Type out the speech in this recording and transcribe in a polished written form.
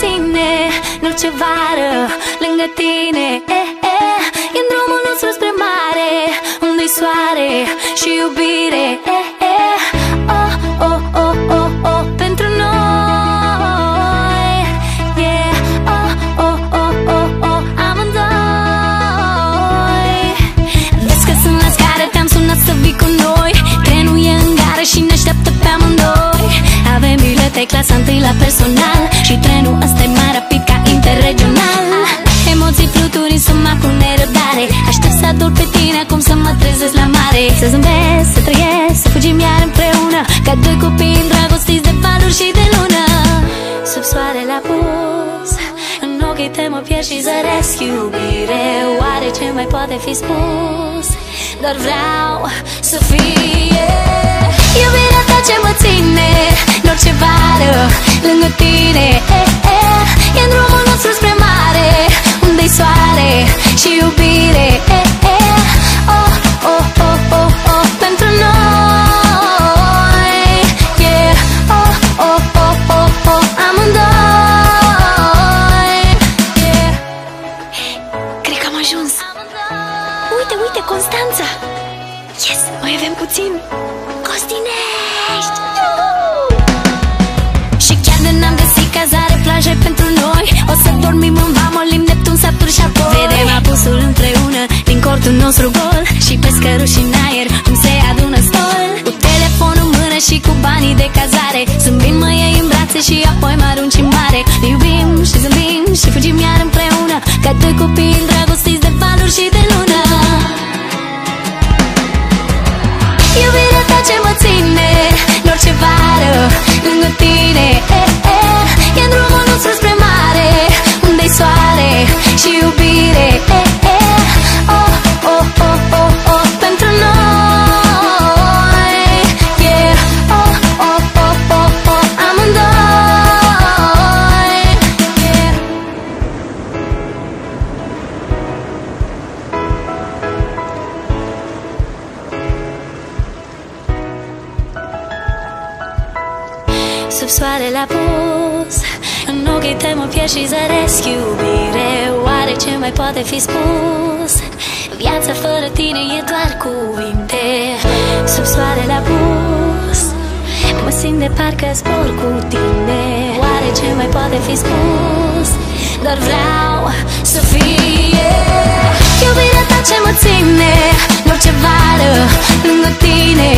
ține în orice vară lângă tine. E în drumul nostru spre mare, unde-i soare și iubire. Oh, oh, oh, oh, oh, pentru noi. Yeah, oh, oh, oh, oh, oh, amândoi. Vezi că sunt la scară, te-am sunat să vii cu noi. Trenul e în gară și ne așteaptă pe amândoi. Avem bilete clasa 1 la personal și trenul ăsta e mai rapid ca interregional. Emoții fluturi în suma cu nerăbdare. Aștept să ador pe tine acum să mă trezesc la mare. Să zâmbesc, să trăiesc, să fugim iar împreună, ca doi copii îndrăgostiți de valuri și de lună. Sub soarele apus, în ochii tăi mă pierd și zăresc. Iubire, oare ce mai poate fi spus? Doar vreau să fie iubirea ta ce mă ține în orice vară lângă tine. E în drumul nostru spre mare, unde-i soare și iubire. Oh, oh, oh, oh, oh, pentru noi. Yeah, oh, oh, oh, oh, oh, amândoi. Yeah. Cred că am ajuns. Uite, uite, Constanța. Yes, mai avem puțin. Costinești. Și chiar de n-am găsit cazare, plaje pentru noi, o să dormim în vamă, Olimp, Neptun, Saturn și apoi vedem apusul împreună din cortul nostru gol. Și pe scăruși în aer cum se adună stol. Cu telefonul în mână și cu banii de cazare, zâmbind mă iei în brațe și apoi mă arunci în mare. Ne iubim și zâmbim și fugim iar împreună, ca doi copii îndrăgostiți de valuri și de lună. Iubirea ta ce mă ține în orice vară lângă tine. E în drumul nostru spre mare, unde-i soare și iubire. Oh, oh, oh, oh, oh, pentru noi. Yeah, oh, oh, oh, oh, oh, amândoi. Yeah. Sub soarele apus, în ochii tăi mă pierd și zăresc. Iubire, oare ce mai poate fi spus? Viața fără tine e doar cuvinte. Sub soarele apus, mă simt de parcă zbor cu tine. Oare ce mai poate fi spus? Doar vreau să fie iubirea ta ce mă ține în orice vară lângă tine.